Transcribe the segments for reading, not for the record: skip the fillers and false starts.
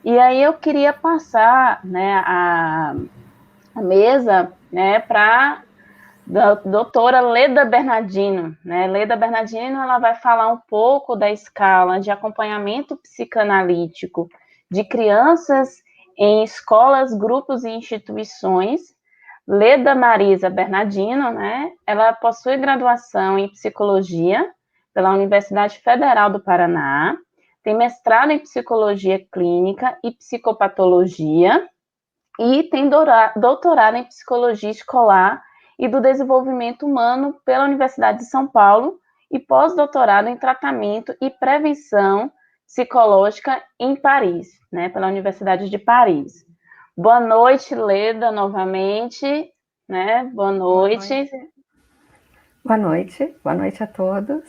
E aí eu queria passar, né, a mesa, né, para da doutora Leda Bernardino, né? Leda Bernardino, ela vai falar um pouco da escala de acompanhamento psicanalítico de crianças em escolas, grupos e instituições. Leda Marisa Bernardino, né? Ela possui graduação em psicologia pela Universidade Federal do Paraná, tem mestrado em psicologia clínica e psicopatologia e tem doutorado em psicologia escolar e do desenvolvimento humano pela Universidade de São Paulo e pós-doutorado em tratamento e prevenção psicológica em Paris, né, pela Universidade de Paris. Boa noite, Leda, novamente, né? Boa Boa noite. noite. Boa noite a todos.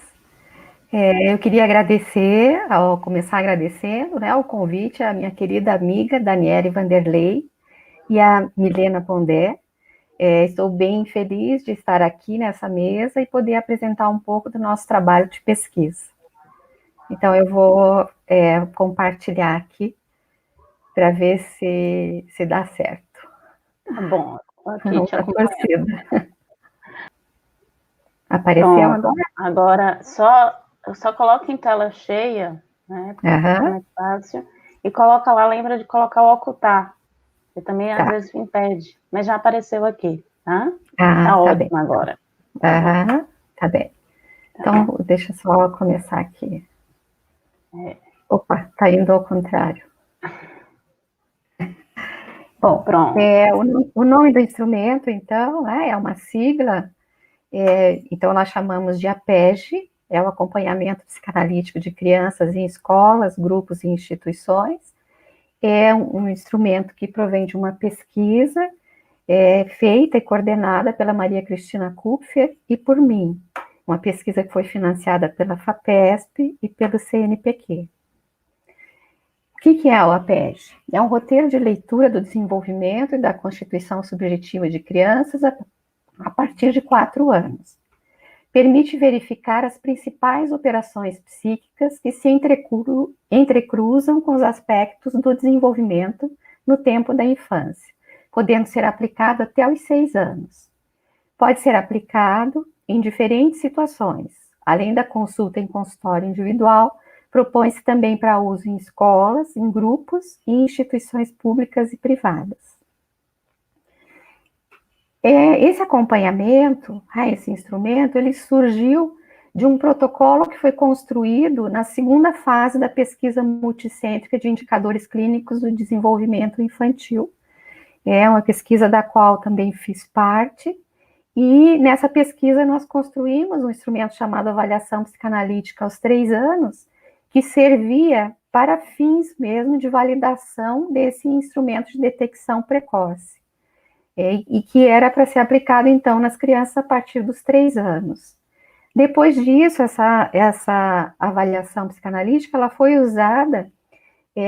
Eu queria agradecer, ao começar agradecendo, né, o convite à minha querida amiga Daniele Vanderlei e a Milena Pondé. Estou bem feliz de estar aqui nessa mesa e poder apresentar um pouco do nosso trabalho de pesquisa. Então, eu vou compartilhar aqui para ver se dá certo. Tá bom, aqui te Uma acompanhando. torcida. Apareceu Pronto. agora? Agora, só coloca em tela cheia, né? Porque fica Aham, mais fácil. E coloca lá, lembra de colocar o ocultar. Que também às tá. vezes impede. Mas já apareceu aqui, tá? Ah, Tá tá bem. ótimo agora. Tá bom. Aham, tá bem. Tá. Então, deixa eu só começar aqui. É, Opa, tá indo ao contrário. Bom, pronto. o nome do instrumento, então, é uma sigla, então nós chamamos de APEG, é o acompanhamento psicanalítico de crianças em escolas, grupos e instituições. É um instrumento que provém de uma pesquisa feita e coordenada pela Maria Cristina Kupfer e por mim. Uma pesquisa que foi financiada pela FAPESP e pelo CNPq. O que é o APEG? É um roteiro de leitura do desenvolvimento e da constituição subjetiva de crianças a partir de 4 anos. Permite verificar as principais operações psíquicas que se entrecruzam com os aspectos do desenvolvimento no tempo da infância, podendo ser aplicado até os 6 anos. Pode ser aplicado em diferentes situações. Além da consulta em consultório individual, propõe-se também para uso em escolas, em grupos e em instituições públicas e privadas. Esse acompanhamento, esse instrumento, ele surgiu de um protocolo que foi construído na segunda fase da pesquisa multicêntrica de indicadores clínicos do desenvolvimento infantil. É uma pesquisa da qual também fiz parte, e nessa pesquisa nós construímos um instrumento chamado avaliação psicanalítica aos 3 anos, que servia para fins mesmo de validação desse instrumento de detecção precoce. E que era para ser aplicado, então, nas crianças a partir dos 3 anos. Depois disso, essa avaliação psicanalítica, ela foi usada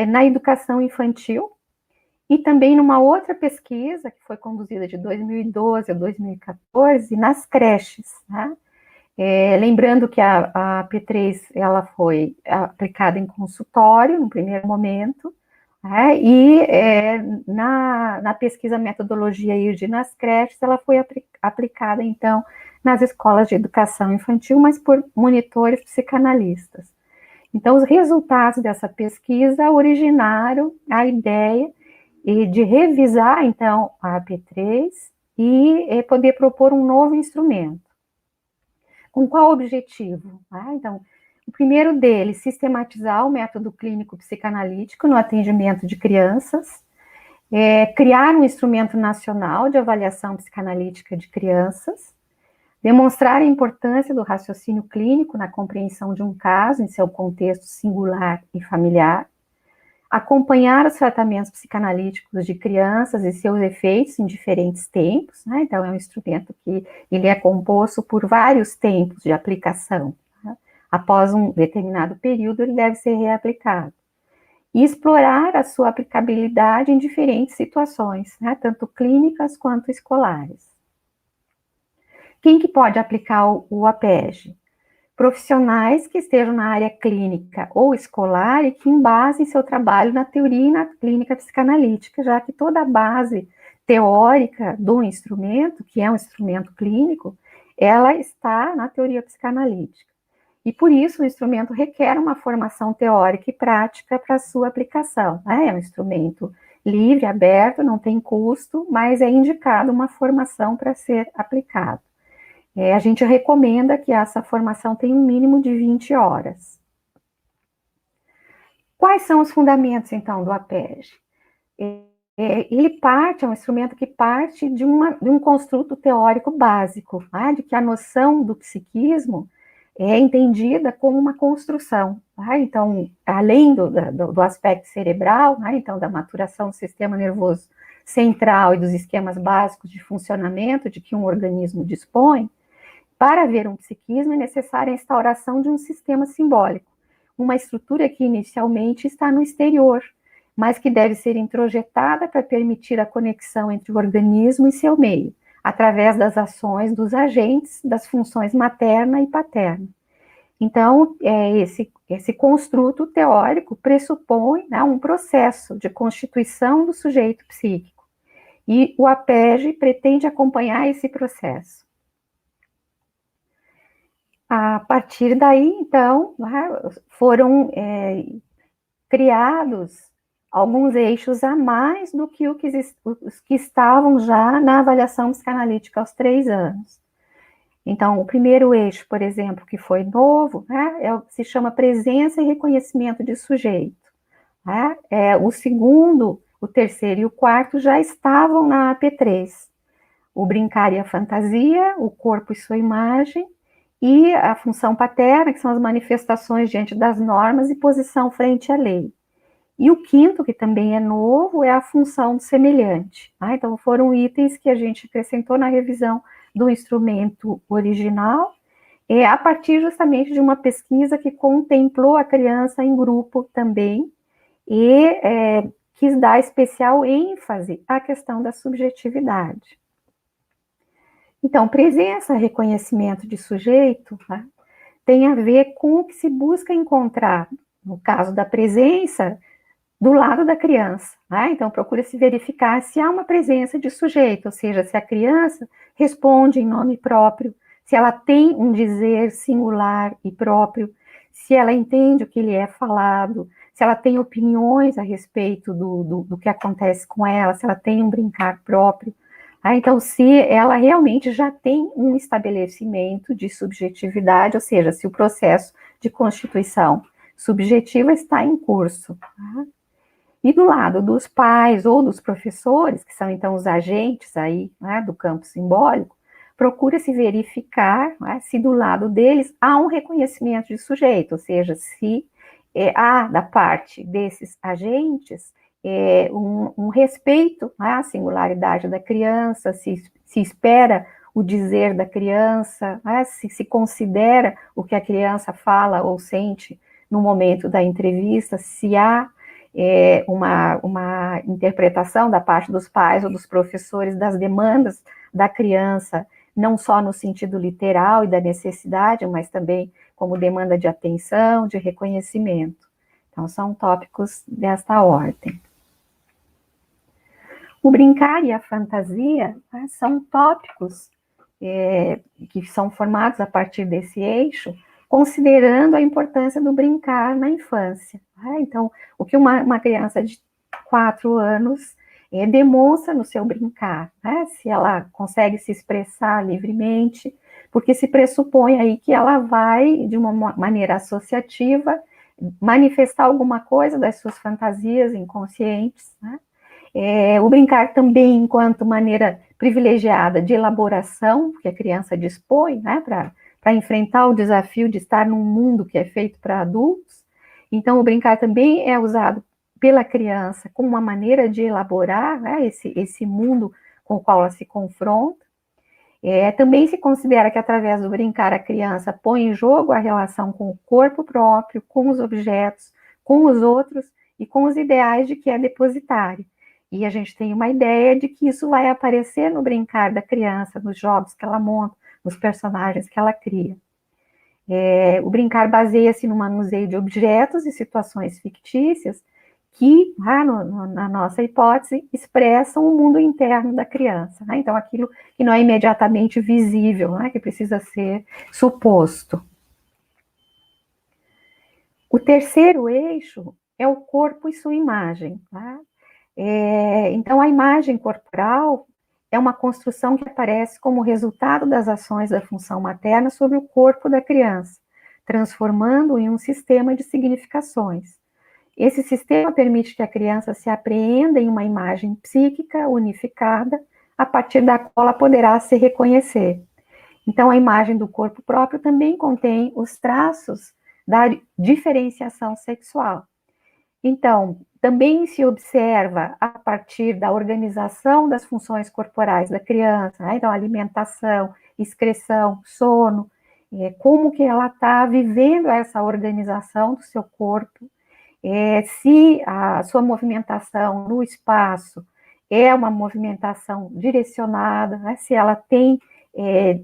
na educação infantil, e também numa outra pesquisa, que foi conduzida de 2012 a 2014, nas creches, né? Lembrando que a P3 ela foi aplicada em consultório, no primeiro momento, né? E na pesquisa metodologia IRD nas creches, ela foi aplicada, então, nas escolas de educação infantil, mas por monitores psicanalistas. Então, os resultados dessa pesquisa originaram a ideia de revisar, então, a AP3 e poder propor um novo instrumento. Com qual objetivo? Então, o primeiro deles, sistematizar o método clínico psicanalítico no atendimento de crianças, criar um instrumento nacional de avaliação psicanalítica de crianças, demonstrar a importância do raciocínio clínico na compreensão de um caso em seu contexto singular e familiar, acompanhar os tratamentos psicanalíticos de crianças e seus efeitos em diferentes tempos, né? Então é um instrumento que ele é composto por vários tempos de aplicação, né? Após um determinado período ele deve ser reaplicado. E explorar a sua aplicabilidade em diferentes situações, né? Tanto clínicas quanto escolares. Quem que pode aplicar o APEG? profissionais que estejam na área clínica ou escolar e que embasem seu trabalho na teoria e na clínica psicanalítica, já que toda a base teórica do instrumento, que é um instrumento clínico, ela está na teoria psicanalítica. E por isso o instrumento requer uma formação teórica e prática para sua aplicação. É um instrumento livre, aberto, não tem custo, mas é indicado uma formação para ser aplicado. A gente recomenda que essa formação tenha um mínimo de 20 horas. Quais são os fundamentos, então, do APEG? É um instrumento que parte de um construto teórico básico, de que a noção do psiquismo é entendida como uma construção. Então, além do aspecto cerebral, então, da maturação do sistema nervoso central e dos esquemas básicos de funcionamento de que um organismo dispõe, para haver um psiquismo é necessária a instauração de um sistema simbólico, uma estrutura que inicialmente está no exterior, mas que deve ser introjetada para permitir a conexão entre o organismo e seu meio, através das ações dos agentes, das funções materna e paterna. Então, esse construto teórico pressupõe um processo de constituição do sujeito psíquico, e o APEG pretende acompanhar esse processo. A partir daí, então, foram criados alguns eixos a mais do que os que estavam já na avaliação psicanalítica aos 3 anos. Então, o primeiro eixo, por exemplo, que foi novo, se chama presença e reconhecimento de sujeito. O segundo, o terceiro e o quarto já estavam na AP3. O brincar e a fantasia, o corpo e sua imagem, e a função paterna, que são as manifestações diante das normas e posição frente à lei. E o quinto, que também é novo, é a função do semelhante. Então, foram itens que a gente acrescentou na revisão do instrumento original, a partir justamente de uma pesquisa que contemplou a criança em grupo também, e quis dar especial ênfase à questão da subjetividade. Então, presença, reconhecimento de sujeito, tem a ver com o que se busca encontrar, no caso da presença, do lado da criança. Então, procura-se verificar se há uma presença de sujeito, ou seja, se a criança responde em nome próprio, se ela tem um dizer singular e próprio, se ela entende o que lhe é falado, se ela tem opiniões a respeito do que acontece com ela, se ela tem um brincar próprio. Então, se ela realmente já tem um estabelecimento de subjetividade, ou seja, se o processo de constituição subjetiva está em curso. E do lado dos pais ou dos professores, que são então os agentes aí, do campo simbólico, procura-se verificar se do lado deles há um reconhecimento de sujeito, ou seja, se há da parte desses agentes um respeito à singularidade da criança, se espera o dizer da criança, se considera o que a criança fala ou sente no momento da entrevista, se há uma interpretação da parte dos pais ou dos professores das demandas da criança, não só no sentido literal e da necessidade, mas também como demanda de atenção, de reconhecimento. Então, são tópicos desta ordem. O brincar e a fantasia são tópicos que são formados a partir desse eixo, considerando a importância do brincar na infância. Então, o que uma criança de 4 anos demonstra no seu brincar, se ela consegue se expressar livremente, porque se pressupõe aí que ela vai, de uma maneira associativa, manifestar alguma coisa das suas fantasias inconscientes, o brincar também enquanto maneira privilegiada de elaboração, que a criança dispõe, para enfrentar o desafio de estar num mundo que é feito para adultos. Então, o brincar também é usado pela criança como uma maneira de elaborar esse mundo com o qual ela se confronta. Também se considera que, através do brincar, a criança põe em jogo a relação com o corpo próprio, com os objetos, com os outros e com os ideais de que é depositário. E a gente tem uma ideia de que isso vai aparecer no brincar da criança, nos jogos que ela monta, nos personagens que ela cria. O brincar baseia-se no manuseio de objetos e situações fictícias que, na nossa hipótese, expressam o mundo interno da criança. Né? Então, aquilo que não é imediatamente visível, né? Que precisa ser suposto. O terceiro eixo é o corpo e sua imagem. Tá? Então, a imagem corporal é uma construção que aparece como resultado das ações da função materna sobre o corpo da criança, transformando-o em um sistema de significações. Esse sistema permite que a criança se apreenda em uma imagem psíquica unificada, a partir da qual ela poderá se reconhecer. Então, a imagem do corpo próprio também contém os traços da diferenciação sexual. Então, também se observa a partir da organização das funções corporais da criança, né? Então, alimentação, excreção, sono, como que ela está vivendo essa organização do seu corpo, se a sua movimentação no espaço é uma movimentação direcionada, né? Se ela tem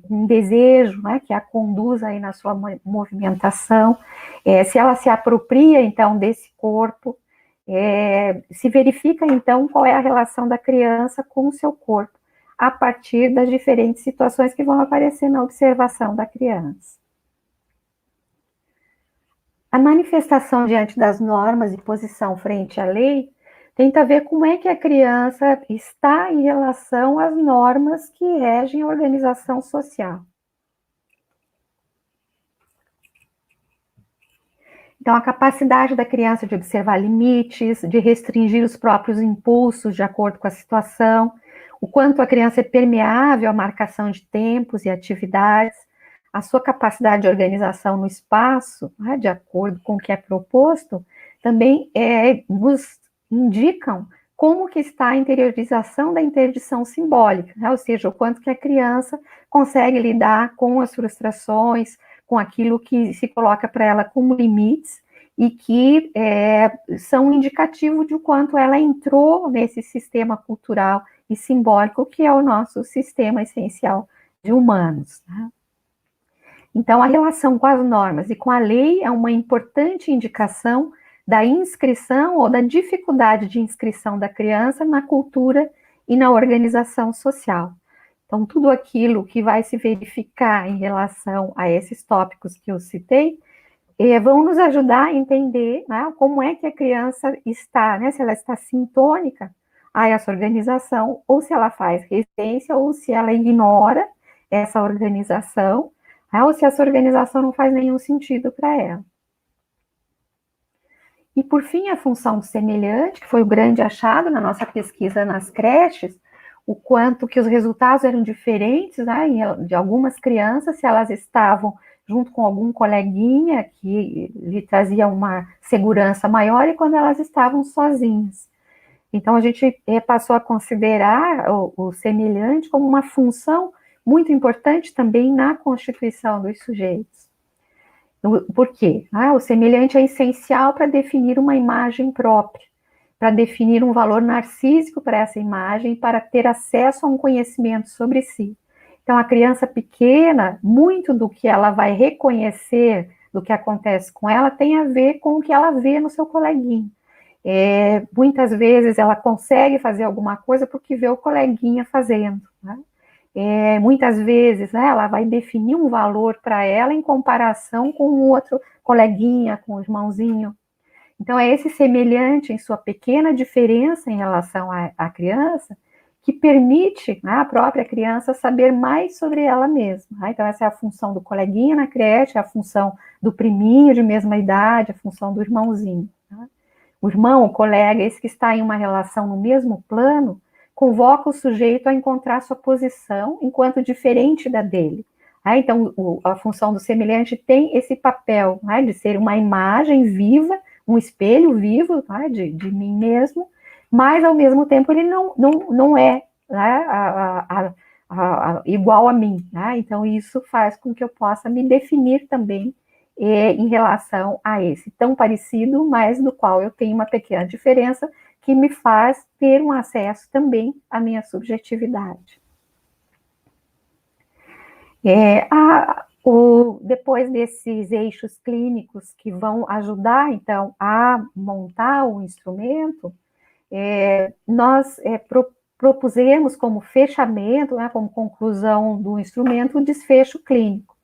um desejo, né, que a conduz aí na sua movimentação, se ela se apropria, então, desse corpo, se verifica, então, qual é a relação da criança com o seu corpo, a partir das diferentes situações que vão aparecer na observação da criança. A manifestação diante das normas e posição frente à lei tenta ver como é que a criança está em relação às normas que regem a organização social. Então, a capacidade da criança de observar limites, de restringir os próprios impulsos de acordo com a situação, o quanto a criança é permeável à marcação de tempos e atividades, a sua capacidade de organização no espaço, né, de acordo com o que é proposto, também nos indicam como que está a interiorização da interdição simbólica, né, ou seja, o quanto que a criança consegue lidar com as frustrações, com aquilo que se coloca para ela como limites e que são indicativos de quanto ela entrou nesse sistema cultural e simbólico que é o nosso sistema essencial de humanos. Né? Então, a relação com as normas e com a lei é uma importante indicação da inscrição ou da dificuldade de inscrição da criança na cultura e na organização social. Então, tudo aquilo que vai se verificar em relação a esses tópicos que eu citei, vão nos ajudar a entender, né, como é que a criança está, né, se ela está sintônica a essa organização, ou se ela faz resistência, ou se ela ignora essa organização, ou se essa organização não faz nenhum sentido para ela. E, por fim, a função do semelhante, que foi o grande achado na nossa pesquisa nas creches, o quanto que os resultados eram diferentes, né, de algumas crianças, se elas estavam junto com algum coleguinha que lhe trazia uma segurança maior e quando elas estavam sozinhas. Então, a gente passou a considerar o semelhante como uma função muito importante também na constituição dos sujeitos. Por quê? O semelhante é essencial para definir uma imagem própria, para definir um valor narcísico para essa imagem, para ter acesso a um conhecimento sobre si. Então, a criança pequena, muito do que ela vai reconhecer do que acontece com ela tem a ver com o que ela vê no seu coleguinha. Muitas vezes ela consegue fazer alguma coisa porque vê o coleguinha fazendo, né? Muitas vezes, né, ela vai definir um valor para ela em comparação com o outro coleguinha, com o irmãozinho. Então, é esse semelhante em sua pequena diferença em relação à criança que permite, né, a própria criança saber mais sobre ela mesma. Né? Então, essa é a função do coleguinha na creche, a função do priminho de mesma idade, a função do irmãozinho. Né? O irmão, o colega, esse que está em uma relação no mesmo plano, convoca o sujeito a encontrar sua posição enquanto diferente da dele. Então, a função do semelhante tem esse papel, né, de ser uma imagem viva, um espelho vivo, né, de mim mesmo, mas, ao mesmo tempo, ele não é, né, igual a mim. Né? Então, isso faz com que eu possa me definir também em relação a esse tão parecido, mas do qual eu tenho uma pequena diferença, que me faz ter um acesso também à minha subjetividade. Depois desses eixos clínicos que vão ajudar, então, a montar o instrumento, nós propusemos como fechamento, né, como conclusão do instrumento, o desfecho clínico.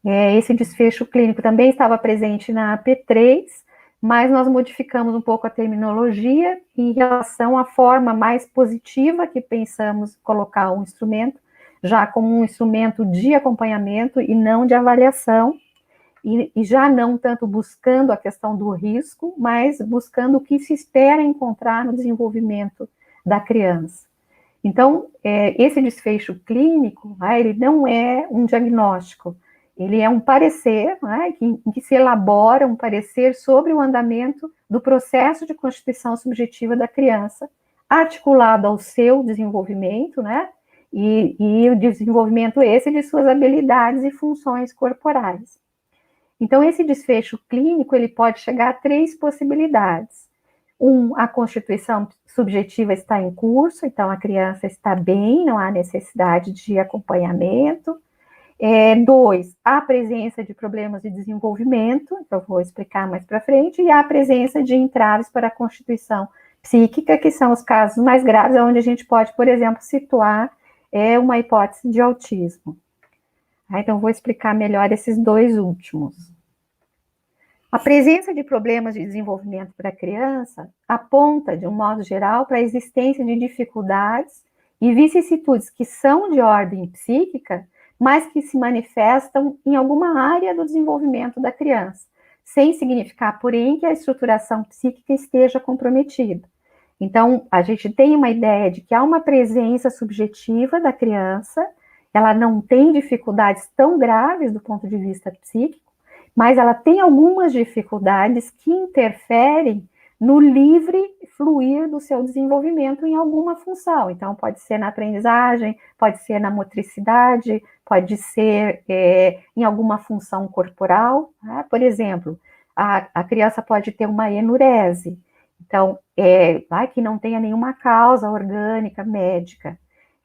Esse desfecho clínico também estava presente na AP3, mas nós modificamos um pouco a terminologia em relação à forma mais positiva que pensamos colocar o instrumento, já como um instrumento de acompanhamento e não de avaliação, e já não tanto buscando a questão do risco, mas buscando o que se espera encontrar no desenvolvimento da criança. Então, esse desfecho clínico, ele não é um diagnóstico, ele é um parecer, em que se elabora um parecer sobre o andamento do processo de constituição subjetiva da criança, articulado ao seu desenvolvimento, e o desenvolvimento esse de suas habilidades e funções corporais. Então, esse desfecho clínico, ele pode chegar a 3 possibilidades. A constituição subjetiva está em curso, então a criança está bem, não há necessidade de acompanhamento. 2, a presença de problemas de desenvolvimento, que eu vou explicar mais para frente, e a presença de entraves para a constituição psíquica, que são os casos mais graves, onde a gente pode, por exemplo, situar uma hipótese de autismo. Então, vou explicar melhor esses 2 últimos. A presença de problemas de desenvolvimento para a criança aponta, de um modo geral, para a existência de dificuldades e vicissitudes que são de ordem psíquica, mas que se manifestam em alguma área do desenvolvimento da criança, sem significar, porém, que a estruturação psíquica esteja comprometida. Então, a gente tem uma ideia de que há uma presença subjetiva da criança, ela não tem dificuldades tão graves do ponto de vista psíquico, mas ela tem algumas dificuldades que interferem no livre fluir do seu desenvolvimento em alguma função. Então, pode ser na aprendizagem, pode ser na motricidade, pode ser em alguma função corporal. Por exemplo, a criança pode ter uma enurese, então, que não tenha nenhuma causa orgânica, médica.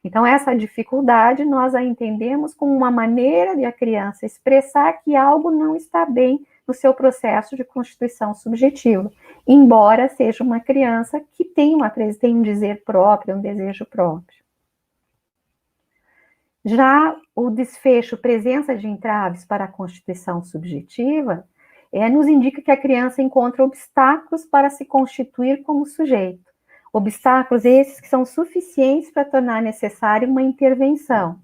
Então, essa dificuldade nós a entendemos como uma maneira de a criança expressar que algo não está bem no seu processo de constituição subjetiva, embora seja uma criança que tem um dizer próprio, um desejo próprio. Já o desfecho, presença de entraves para a constituição subjetiva, nos indica que a criança encontra obstáculos para se constituir como sujeito. Obstáculos esses que são suficientes para tornar necessária uma intervenção,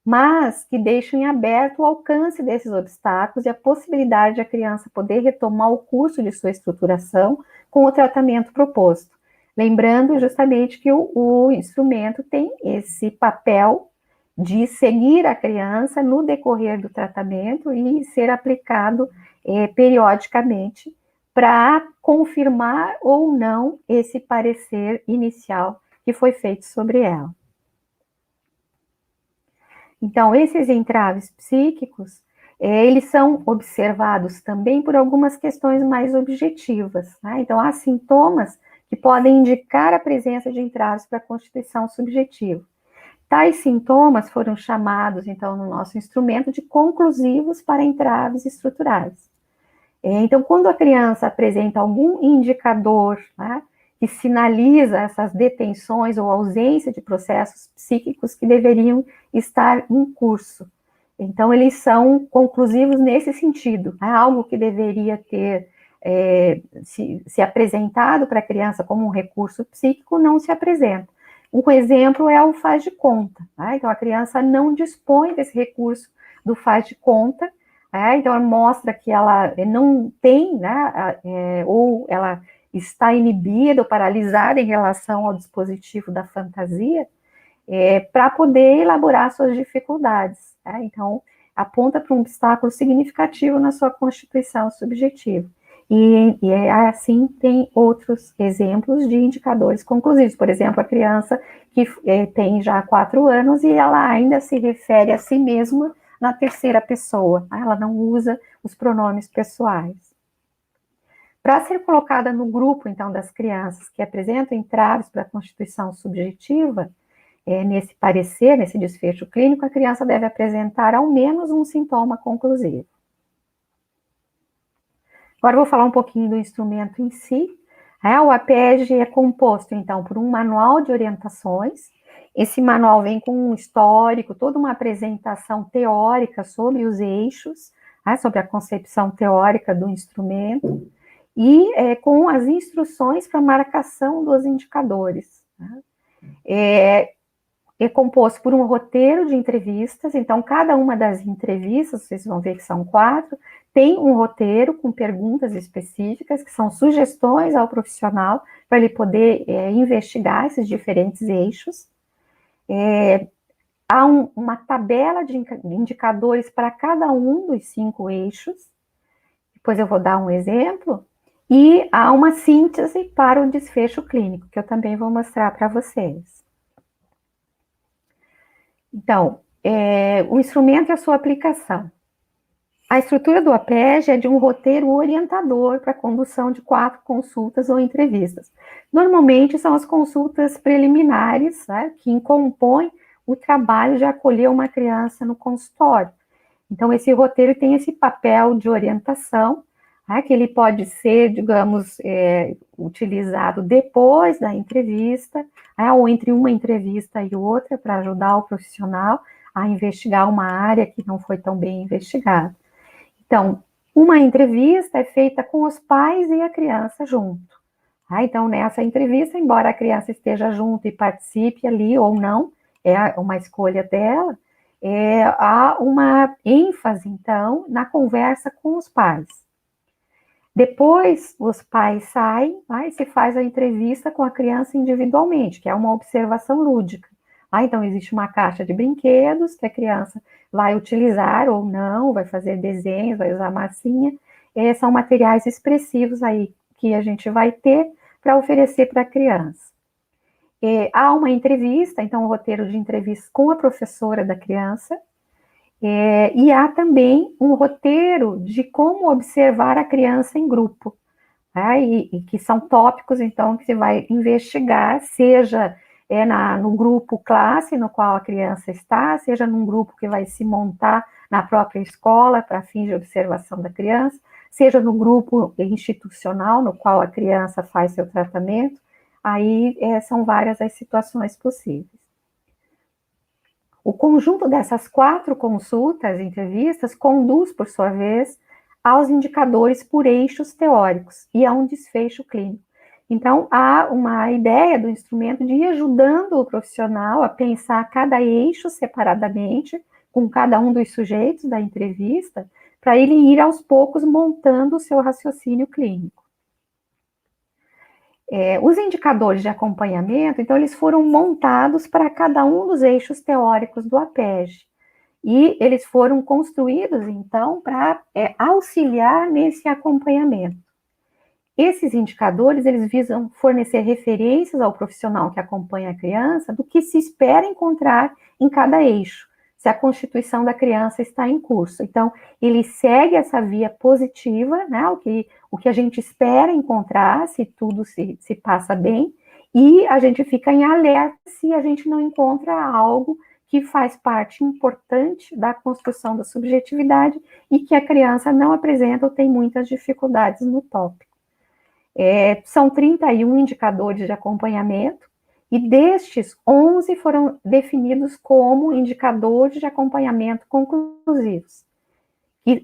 mas que deixam em aberto o alcance desses obstáculos e a possibilidade de a criança poder retomar o curso de sua estruturação com o tratamento proposto. Lembrando justamente que o instrumento tem esse papel de seguir a criança no decorrer do tratamento e ser aplicado periodicamente para confirmar ou não esse parecer inicial que foi feito sobre ela. Então, esses entraves psíquicos, eles são observados também por algumas questões mais objetivas, Então, há sintomas que podem indicar a presença de entraves para a constituição subjetiva. Tais sintomas foram chamados, então, no nosso instrumento, de conclusivos para entraves estruturais. Então, quando a criança apresenta algum indicador, que sinaliza essas detenções ou ausência de processos psíquicos que deveriam estar em curso, então, eles são conclusivos nesse sentido. Algo que deveria ter se apresentado para a criança como um recurso psíquico não se apresenta. Um exemplo é o faz de conta. Então, a criança não dispõe desse recurso do faz de conta, então ela mostra que ela não tem, ou ela está inibida ou paralisada em relação ao dispositivo da fantasia, para poder elaborar suas dificuldades. Então, aponta para um obstáculo significativo na sua constituição subjetiva. E assim tem outros exemplos de indicadores conclusivos. Por exemplo, a criança que tem já 4 anos e ela ainda se refere a si mesma na terceira pessoa, ela não usa os pronomes pessoais. Para ser colocada no grupo, então, das crianças que apresentam entraves para a constituição subjetiva, nesse parecer, nesse desfecho clínico, a criança deve apresentar ao menos um sintoma conclusivo. Agora eu vou falar um pouquinho do instrumento em si. O APEG é composto, então, por um manual de orientações. Esse manual vem com um histórico, toda uma apresentação teórica sobre os eixos, sobre a concepção teórica do instrumento, e com as instruções para marcação dos indicadores. É composto por um roteiro de entrevistas, então cada uma das entrevistas, vocês vão ver que são 4, tem um roteiro com perguntas específicas, que são sugestões ao profissional, para ele poder investigar esses diferentes eixos. Há uma tabela de indicadores para cada um dos 5 eixos, depois eu vou dar um exemplo, e há uma síntese para o desfecho clínico, que eu também vou mostrar para vocês. Então, o instrumento e a sua aplicação. A estrutura do APEG é de um roteiro orientador para a condução de 4 consultas ou entrevistas. Normalmente são as consultas preliminares, que compõem o trabalho de acolher uma criança no consultório. Então, esse roteiro tem esse papel de orientação, que ele pode ser, digamos, utilizado depois da entrevista, ou entre uma entrevista e outra, para ajudar o profissional a investigar uma área que não foi tão bem investigada. Então, uma entrevista é feita com os pais e a criança junto. Então, nessa entrevista, embora a criança esteja junto e participe ali ou não, é uma escolha dela, há uma ênfase, então, na conversa com os pais. Depois, os pais saem, e se faz a entrevista com a criança individualmente, que é uma observação lúdica. Então, existe uma caixa de brinquedos que a criança vai utilizar ou não, vai fazer desenhos, vai usar massinha. São materiais expressivos aí que a gente vai ter para oferecer para a criança. Há uma entrevista, então, um roteiro de entrevista com a professora da criança, e há também um roteiro de como observar a criança em grupo, e que são tópicos, então, que você vai investigar, seja no grupo classe no qual a criança está, seja num grupo que vai se montar na própria escola para fins de observação da criança, seja no grupo institucional no qual a criança faz seu tratamento. Aí são várias as situações possíveis. O conjunto dessas 4 consultas, entrevistas, conduz, por sua vez, aos indicadores por eixos teóricos e a um desfecho clínico. Então, há uma ideia do instrumento de ir ajudando o profissional a pensar cada eixo separadamente, com cada um dos sujeitos da entrevista, para ele ir aos poucos montando o seu raciocínio clínico. Os indicadores de acompanhamento, então, eles foram montados para cada um dos eixos teóricos do APEG, e eles foram construídos, então, para auxiliar nesse acompanhamento. Esses indicadores, eles visam fornecer referências ao profissional que acompanha a criança do que se espera encontrar em cada eixo, se a constituição da criança está em curso. Então, ele segue essa via positiva, o que a gente espera encontrar, se tudo se passa bem, e a gente fica em alerta se a gente não encontra algo que faz parte importante da construção da subjetividade e que a criança não apresenta ou tem muitas dificuldades no tópico. São 31 indicadores de acompanhamento, e destes, 11 foram definidos como indicadores de acompanhamento conclusivos,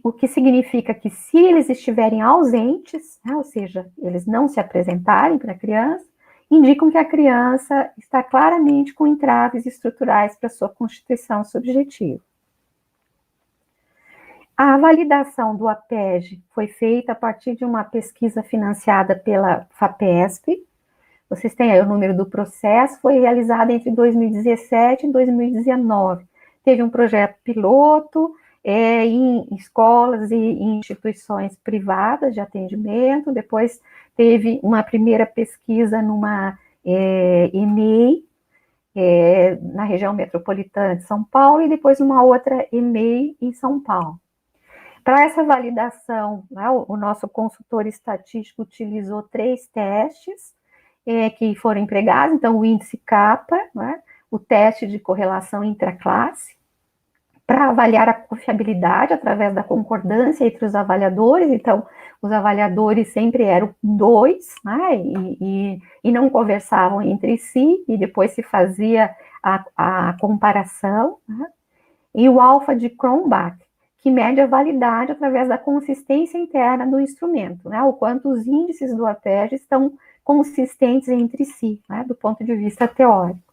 o que significa que se eles estiverem ausentes, ou seja, eles não se apresentarem para a criança, indicam que a criança está claramente com entraves estruturais para sua constituição subjetiva. A validação do APEG foi feita a partir de uma pesquisa financiada pela FAPESP. Vocês têm aí o número do processo, foi realizada entre 2017 e 2019. Teve um projeto piloto em escolas e em instituições privadas de atendimento, depois teve uma primeira pesquisa numa EMEI, na região metropolitana de São Paulo, e depois uma outra EMEI em São Paulo. Para essa validação, o nosso consultor estatístico utilizou 3 testes que foram empregados, então o índice CAPA, o teste de correlação intraclasse, para avaliar a confiabilidade através da concordância entre os avaliadores. Então, os avaliadores sempre eram dois, né, e não conversavam entre si, e depois se fazia a comparação, né, e o alfa de Cronbach, que mede a validade através da consistência interna do instrumento, né, o quanto os índices do arpégio estão consistentes entre si, né, do ponto de vista teórico.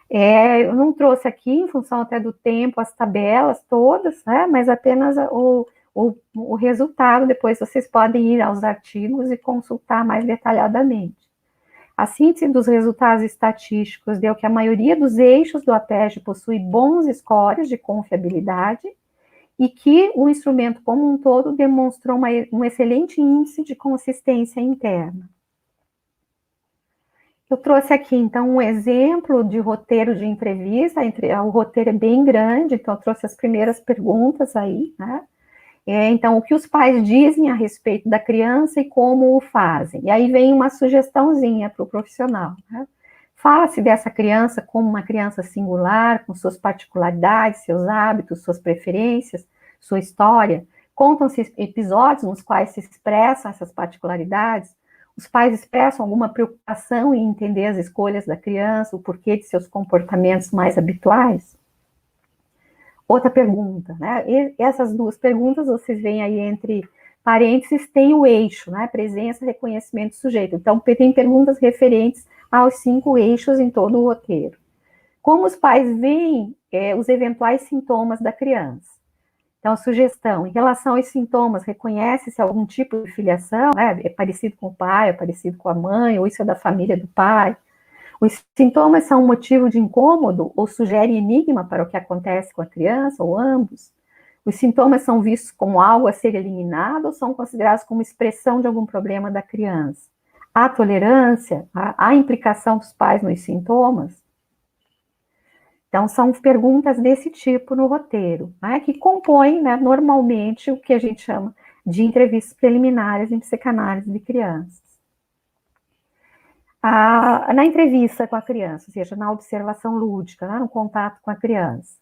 Eu não trouxe aqui, em função até do tempo, as tabelas todas, né, mas apenas o resultado. Depois vocês podem ir aos artigos e consultar mais detalhadamente. A síntese dos resultados estatísticos deu que a maioria dos eixos do arpégio possui bons scores de confiabilidade e que o instrumento como um todo demonstrou um excelente índice de consistência interna. Eu trouxe aqui, então, um exemplo de roteiro de entrevista. O roteiro é bem grande, então eu trouxe as primeiras perguntas aí, né? Então, o que os pais dizem a respeito da criança e como o fazem. E aí vem uma sugestãozinha para o profissional, né? Fala-se dessa criança como uma criança singular, com suas particularidades, seus hábitos, suas preferências, sua história. Contam-se episódios nos quais se expressam essas particularidades. Os pais expressam alguma preocupação em entender as escolhas da criança, o porquê de seus comportamentos mais habituais? Outra pergunta, né? E essas duas perguntas, vocês veem aí entre parênteses, tem o eixo, né? Presença, reconhecimento, sujeito. Então, tem perguntas referentes aos 5 eixos em todo o roteiro. Como os pais veem os eventuais sintomas da criança? Então, a sugestão, em relação aos sintomas, reconhece-se algum tipo de filiação, né? É parecido com o pai, é parecido com a mãe, ou isso é da família do pai. Os sintomas são um motivo de incômodo ou sugerem enigma para o que acontece com a criança, ou ambos? Os sintomas são vistos como algo a ser eliminado ou são considerados como expressão de algum problema da criança? Há tolerância? Há implicação dos pais nos sintomas? Então, são perguntas desse tipo no roteiro, né, que compõem, né, normalmente, o que a gente chama de entrevistas preliminares em psicanálise de crianças. Na entrevista com a criança, ou seja, na observação lúdica, né, no contato com a criança,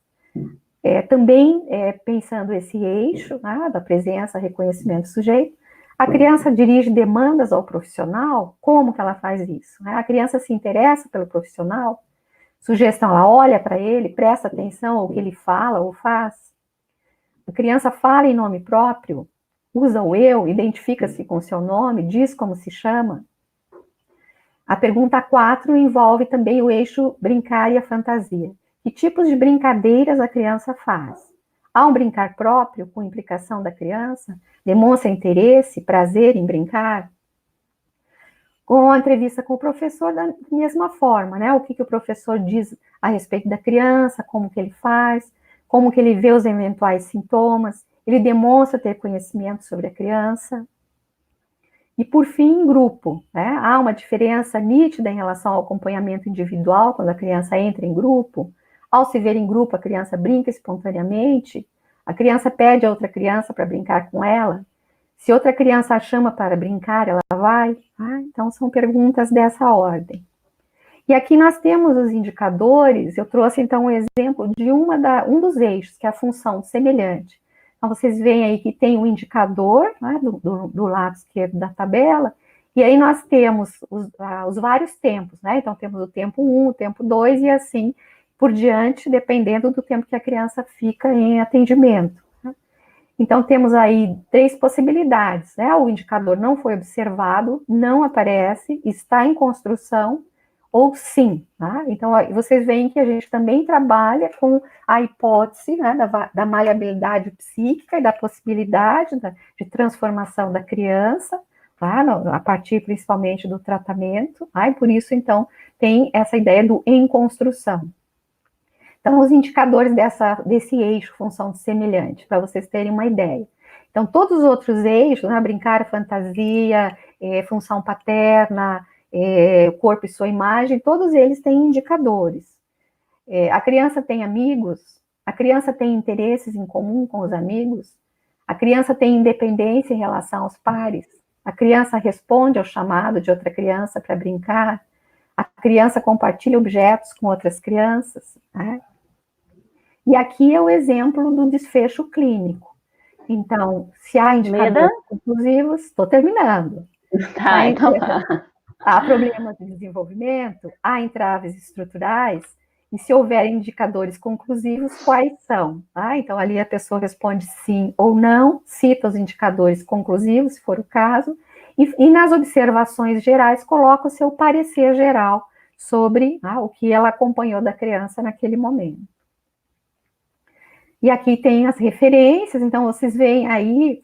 também pensando esse eixo, né, da presença, reconhecimento do sujeito, a criança dirige demandas ao profissional. Como que ela faz isso? Né? A criança se interessa pelo profissional? Sugestão, ela olha para ele, presta atenção ao que ele fala ou faz. A criança fala em nome próprio, usa o eu, identifica-se com o seu nome, diz como se chama. A pergunta 4 envolve também o eixo brincar e a fantasia. Que tipos de brincadeiras a criança faz? Há um brincar próprio com implicação da criança? Demonstra interesse, prazer em brincar? Com a entrevista com o professor, da mesma forma, né? O que o professor diz a respeito da criança, como que ele faz, como que ele vê os eventuais sintomas, ele demonstra ter conhecimento sobre a criança. E, por fim, em grupo, né? Há uma diferença nítida em relação ao acompanhamento individual, quando a criança entra em grupo. Ao se ver em grupo, a criança brinca espontaneamente, a criança pede a outra criança para brincar com ela. Se outra criança a chama para brincar, ela vai? Então, são perguntas dessa ordem. E aqui nós temos os indicadores. Eu trouxe, então, um exemplo de um dos eixos, que é a função semelhante. Então, vocês veem aí que tem um indicador, né, do lado esquerdo da tabela, e aí nós temos os vários tempos, né? Então, temos o tempo 1, o tempo 2, e assim por diante, dependendo do tempo que a criança fica em atendimento. Então, temos aí 3 possibilidades, né? O indicador não foi observado, não aparece, está em construção, ou sim, tá? Então, vocês veem que a gente também trabalha com a hipótese, né, da maleabilidade psíquica e da possibilidade de transformação da criança, tá? A partir principalmente do tratamento, tá? E por isso, então, tem essa ideia do em construção. Então, os indicadores desse eixo função semelhante, para vocês terem uma ideia. Então, todos os outros eixos, né, brincar, fantasia, função paterna, corpo e sua imagem, todos eles têm indicadores. A criança tem amigos, a criança tem interesses em comum com os amigos, a criança tem independência em relação aos pares, a criança responde ao chamado de outra criança para brincar, A criança compartilha objetos com outras crianças, né? E aqui é o exemplo do desfecho clínico. Então, se há indicadores conclusivos, estou terminando. Tá, então há problemas de desenvolvimento, há entraves estruturais, e se houver indicadores conclusivos, quais são? Então, ali a pessoa responde sim ou não, cita os indicadores conclusivos, se for o caso, e nas observações gerais, coloca o seu parecer geral sobre o que ela acompanhou da criança naquele momento. E aqui tem as referências, então vocês veem aí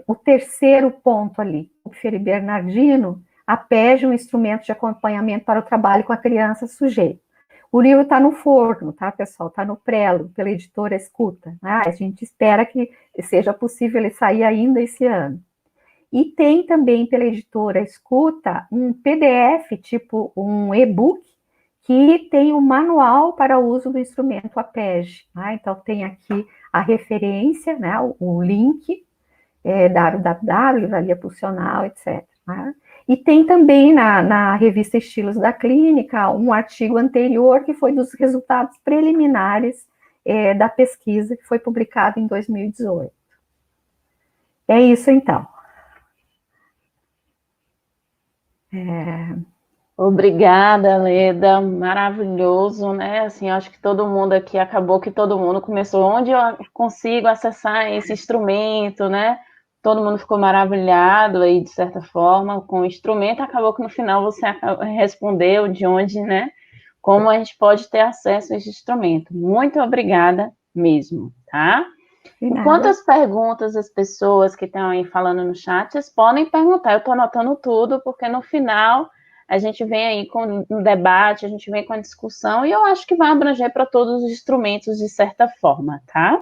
o terceiro ponto ali, o Kupfer e Bernardino, a PEG, um instrumento de acompanhamento para o trabalho com a criança sujeita. O livro está no forno, tá, pessoal? Está no prelo, pela editora Escuta. A gente espera que seja possível ele sair ainda esse ano. E tem também pela editora Escuta um PDF, tipo um e-book, que tem um manual para o uso do instrumento APEG. Então, tem aqui a referência, né, o link, www, livraria pulsional, etc. Né? E tem também na revista Estilos da Clínica um artigo anterior que foi dos resultados preliminares da pesquisa que foi publicado em 2018. É isso, então. Obrigada, Leda, maravilhoso, né? Assim, acho que todo mundo aqui, acabou que todo mundo começou, onde eu consigo acessar esse instrumento, né? Todo mundo ficou maravilhado aí, de certa forma, com o instrumento, acabou que no final você respondeu de onde, né? Como a gente pode ter acesso a esse instrumento. Muito obrigada mesmo, tá? Enquanto as perguntas das pessoas que estão aí falando no chat, vocês podem perguntar, eu estou anotando tudo, porque no final a gente vem aí com um debate, a gente vem com a discussão, e eu acho que vai abranger para todos os instrumentos de certa forma, tá?